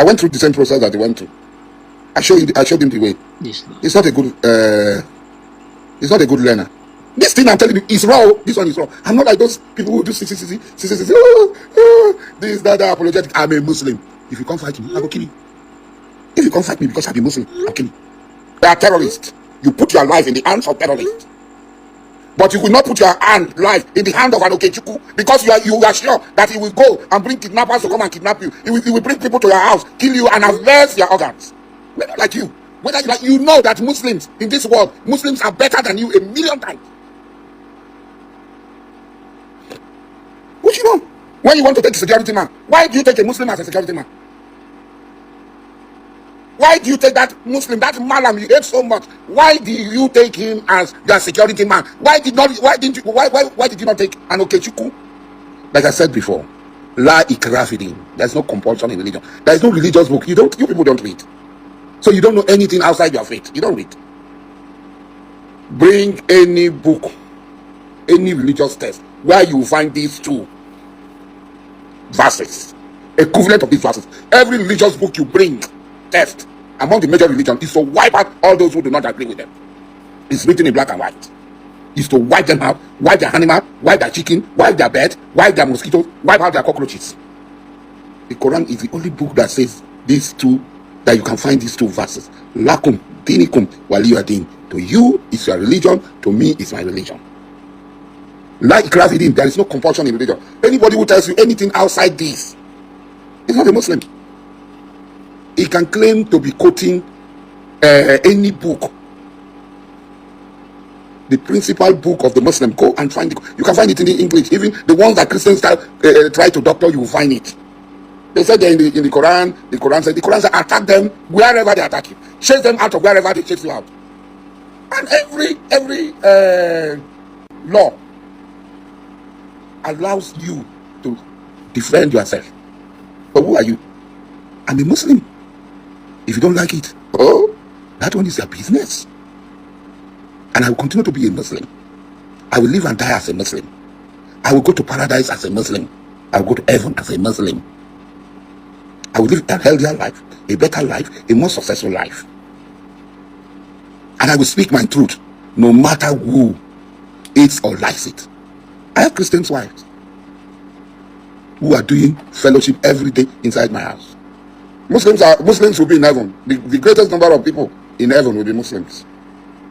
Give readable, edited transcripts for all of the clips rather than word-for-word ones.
I went through the same process that he went through. I showed him the way. Yes, He's not a good learner. This thing I'm telling you is wrong. This one is wrong. I'm not like those people who do this, that, apologetic. I'm a Muslim. If you come fight me, I will kill you. If you come fight me because I'm a Muslim, I'll kill you. They are terrorists. You put your life in the hands of terrorists. But you will not put your life in the hand of an Okechukwu because you are sure that he will go and bring kidnappers to come and kidnap you. He will bring people to your house, kill you, and harvest your organs. We're not like you. Whether you know that Muslims in this world, Muslims are better than you 1,000,000 times. What you know? When you want to take a security man, why do you take a Muslim as a security man? Why do you take that Muslim, that Malam you hate so much? Why do you take him as your security man? Why did you not take an Okechukwu? Like I said before, La ikrafidin. There's no compulsion in religion. There is no religious book. You people don't read. So you don't know anything outside your faith. You don't read. Bring any book, any religious text where you find these two verses, equivalent of these verses. Every religious book you bring, text among the major religions is to wipe out all those who do not agree with them. It's written in black and white. It's to wipe them out, wipe their animal, wipe their chicken, wipe their bird, wipe their mosquitoes, wipe out their cockroaches. The Quran is the only book that says these two, that you can find these two verses. Lakum dinikum waliyadin. To you is your religion, to me is my religion. Like ikrafidin, there is no compulsion in religion. Anybody who tells you anything outside this is not a Muslim. He can claim to be quoting any book, the principal book of the Muslim. Go and find it. You can find it in the English. Even the ones that Christians try to doctor, you will find it. They said in the Quran. The Quran said attack them wherever they attack you. Chase them out of wherever they chase you out. And every law allows you to defend yourself. But who are you? I'm a Muslim. If you don't like it, that one is your business. And I will continue to be a Muslim. I will live and die as a Muslim. I will go to paradise as a Muslim. I will go to heaven as a Muslim. I will live a healthier life, a better life, a more successful life. And I will speak my truth, no matter who hates or likes it. I have Christian wives who are doing fellowship every day inside my house. Muslims will be in heaven. The greatest number of people in heaven will be Muslims.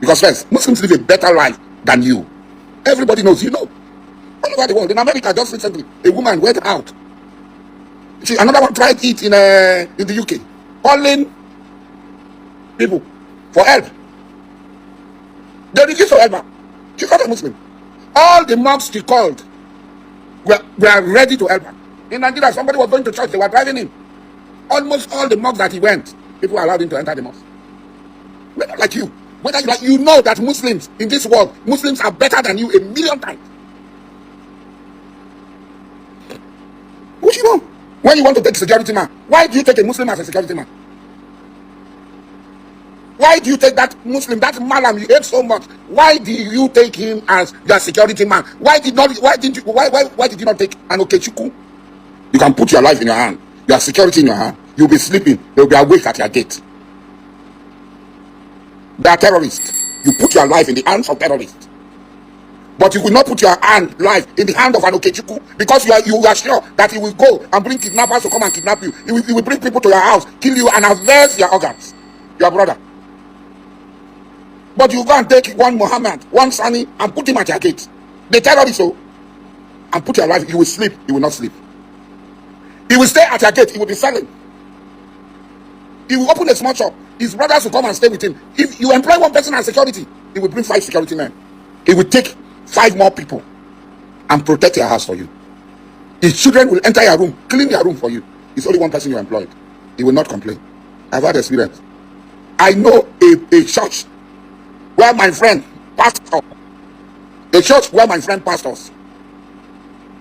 Because first, Muslims live a better life than you. Everybody knows, you know. All over the world. In America, just recently, a woman went out. Another one tried it in the UK, calling people for help. They refused to help her. She's not a Muslim. All the mosques she called were ready to help her. In Nigeria, somebody was going to church, they were driving him. Almost all the mosques that he went, people allowed him to enter the mosque. We're not like you. Whether you know that Muslims in this world, Muslims are better than you 1,000,000 times. What you know? When you want to take a security man, why do you take a Muslim as a security man? Why do you take that Muslim, that Malam you hate so much? Why do you take him as your security man? Why did you not take an Okechukwu? You can put your life in your hand, your security in your hand. You'll be sleeping, they'll be awake at your gate. They are terrorists. You put your life in the hands of terrorists. But you will not put your life in the hand of an Okechukwu because you are sure that he will go and bring kidnappers to come and kidnap you. He will bring people to your house, kill you, and harvest your organs. Your brother. But you go and take one Muhammad, one Sani, and put him at your gate. The terrorist, and put your life. You will sleep. He will not sleep. He will stay at your gate. He will be selling. He will open a small shop. His brothers will come and stay with him. If you employ one person as security, he will bring 5 security men. He will take 5 more people and protect your house for you. His children will enter your room, clean your room for you. It's only one person you employed. He will not complain. I've had experience. I know a church where my friend pastors.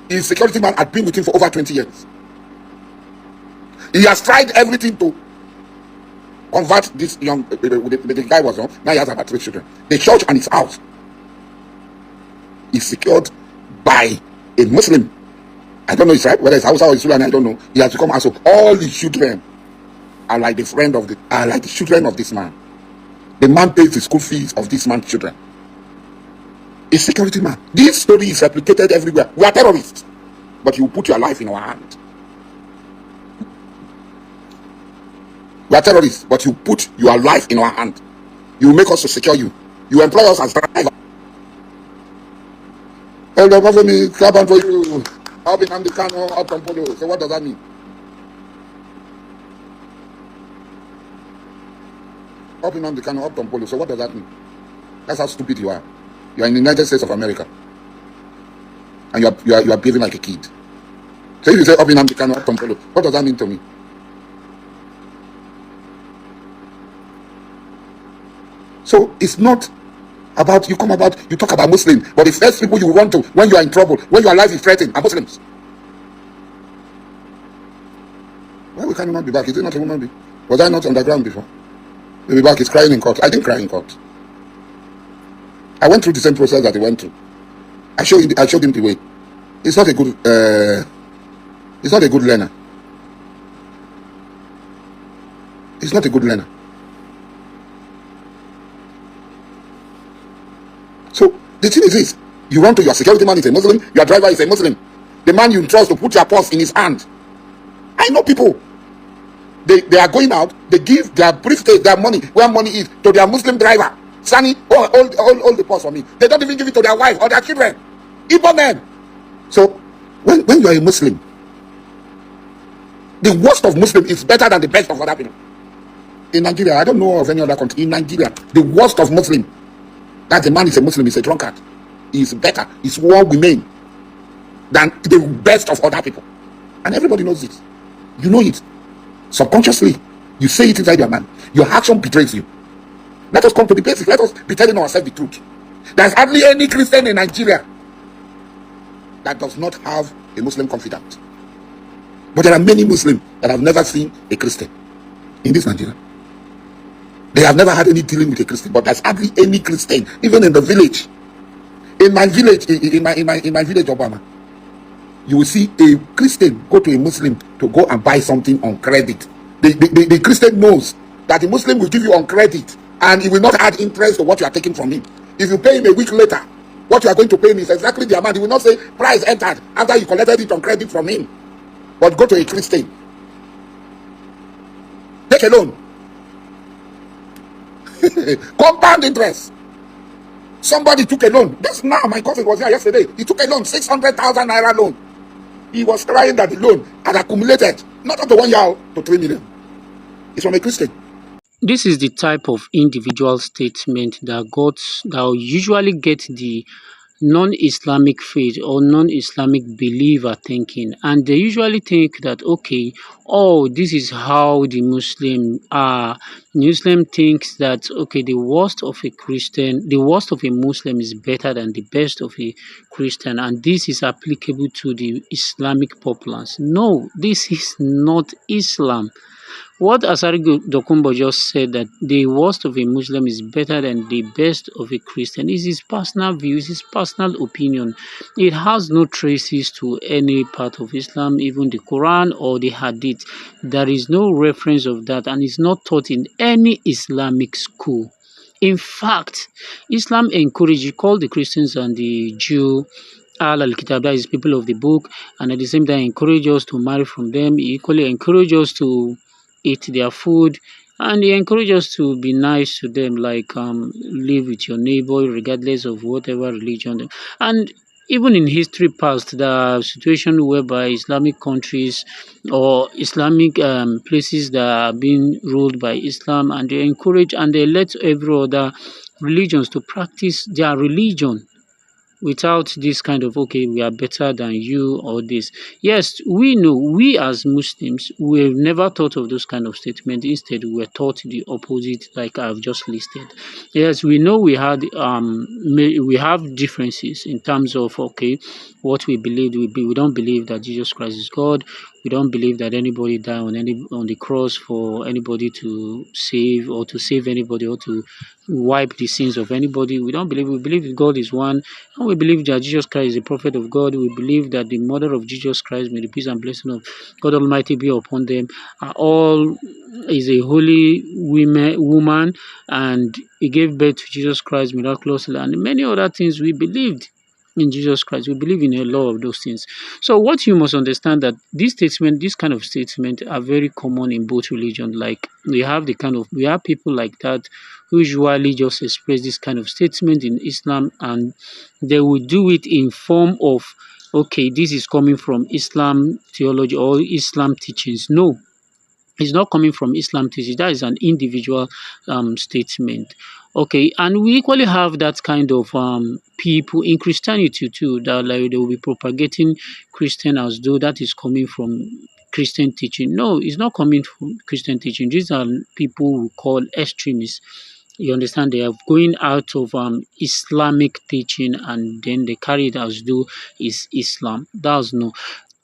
His security man had been with him for over 20 years. He has tried everything to convert this young, the guy was young, now he has about 3 children. The church and his house is secured by a Muslim. I don't know his right, whether it's Hausa or Islam, I don't know. He has become also all his children are like the friend of the are like the children of this man. The man pays the school fees of this man's children. A security man. This story is replicated everywhere. We are terrorists, but you put your life in our hand. We are terrorists, but you put your life in our hand. You make us to secure you. You employ us as driver. Elder Bafemi, clap hand for you. I've been on the cano up from Polo. So what does that mean? Up in the cano up from Polo. So what does that mean? That's how stupid you are. You are in the United States of America, and you are behaving like a kid. So if you say up in the cano up from Polo, what does that mean to me? So it's not about you talk about Muslim, but the first people you run to when you are in trouble, when your life is threatened, are Muslims. Why we can not be back? Is it not a woman being? Was I not on the ground before? Baby back is crying in court. I didn't cry in court. I went through the same process that he went through. I showed him the way. It's not a good learner. He's not a good learner. So the thing is this: you run to your security man is a Muslim, your driver is a Muslim. The man you trust to put your purse in his hand. I know people. They are going out, they give their briefcase, their money, where money is, to their Muslim driver. Sani, hold the purse for me. They don't even give it to their wife or their children. Igbo men. So when you are a Muslim, the worst of Muslim is better than the best of other people. In Nigeria, I don't know of any other country. In Nigeria, the worst of Muslim, that the man is a Muslim, is a drunkard, is better, is more women than the best of other people. And everybody knows it. You know it. Subconsciously, you say it inside your mind. Your action betrays you. Let us come to the basics. Let us be telling ourselves the truth. There's hardly any Christian in Nigeria that does not have a Muslim confidant. But there are many Muslims that have never seen a Christian in this Nigeria. They have never had any dealing with a Christian. But there's hardly any Christian, even in the village. In my village, in my village, Obama, you will see a Christian go to a Muslim to go and buy something on credit. The Christian knows that the Muslim will give you on credit, and he will not add interest to what you are taking from him. If you pay him a week later, what you are going to pay him is exactly the amount. He will not say price entered after you collected it on credit from him. But go to a Christian, take a loan, compound interest. Somebody took a loan. This now, my cousin was here yesterday. He took a loan, 600,000 naira loan. He was crying that the loan had accumulated not up to 1 year to 3 million. It's from a Christian. This is the type of individual statement that usually get the non-Islamic faith or non-Islamic believer thinking, and they usually think that okay, oh, this is how the Muslim are. Muslim thinks that okay, the worst of a Muslim is better than the best of a Christian, and this is applicable to the Islamic populace. No, this is not Islam. What Asari Dokumbo just said, that the worst of a Muslim is better than the best of a Christian, is his personal view, is his personal opinion. It has no traces to any part of Islam, even the Quran or the Hadith. There is no reference of that, and it's not taught in any Islamic school. In fact, Islam encourages, call the Christians and the Jew al-Kitab, that is people of the book, and at the same time encourage us to marry from them. He equally encourage us to eat their food, and he encourage us to be nice to them, like live with your neighbor regardless of whatever religion. And even in history past, the situation whereby Islamic countries or Islamic places that are being ruled by Islam, and they encourage and they let every other religions to practice their religion without this kind of okay, we are better than you or this. Yes, we know, we as Muslims, we've never thought of those kind of statements. Instead, we were taught the opposite, like I've just listed. Yes, we know we have differences in terms of okay, what we believe. We don't believe that Jesus Christ is God. We don't believe that anybody died on the cross for anybody to save, or to save anybody, or to wipe the sins of anybody. We believe that God is one, and we believe that Jesus Christ is the prophet of God. We believe that the mother of Jesus Christ, may the peace and blessing of God Almighty be upon them, are all is a holy woman, and he gave birth to Jesus Christ miraculously, and many other things. We believed in Jesus Christ. We believe in a lot of those things. So what you must understand that this kind of statement are very common in both religions. Like we have people like that who usually just express this kind of statement in Islam, and they will do it in form of, okay, this is coming from Islam theology or Islam teachings. No, it's not coming from Islam thesis. That is an individual statement. Okay, and we equally have that kind of people in Christianity too, that like they will be propagating Christian as though that is coming from Christian teaching. No, it's not coming from Christian teaching. These are people we call extremists. You understand? They are going out of Islamic teaching, and then they carry it as though it's Islam. That's no.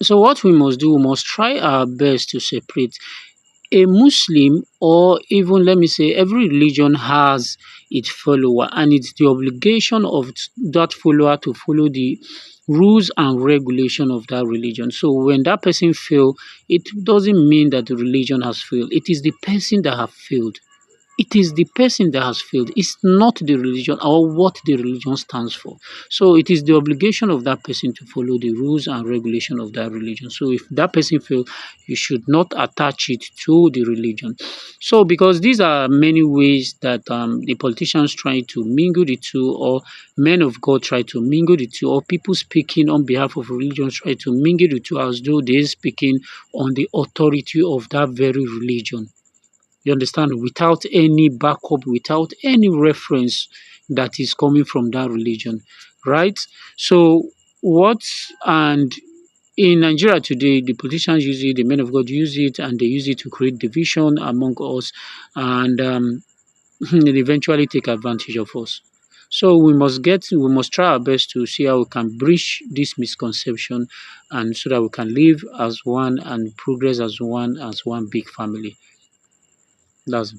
So what we must do, we must try our best to separate a Muslim, or even let me say every religion has its follower, and it's the obligation of that follower to follow the rules and regulation of that religion. So when that person fail, it doesn't mean that the religion has failed. It is the person that have failed. It is the person that has failed. It's not the religion or what the religion stands for. So it is the obligation of that person to follow the rules and regulation of that religion. So if that person fails, you should not attach it to the religion. So because these are many ways that the politicians try to mingle the two, or men of God try to mingle the two, or people speaking on behalf of religion try to mingle the two as though they're speaking on the authority of that very religion. You understand? Without any backup, without any reference that is coming from that religion, right? So what and in Nigeria today, the politicians use it, the men of God use it, and they use it to create division among us, and they eventually take advantage of us. So we must try our best to see how we can bridge this misconception, and so that we can live as one and progress as one big family. That's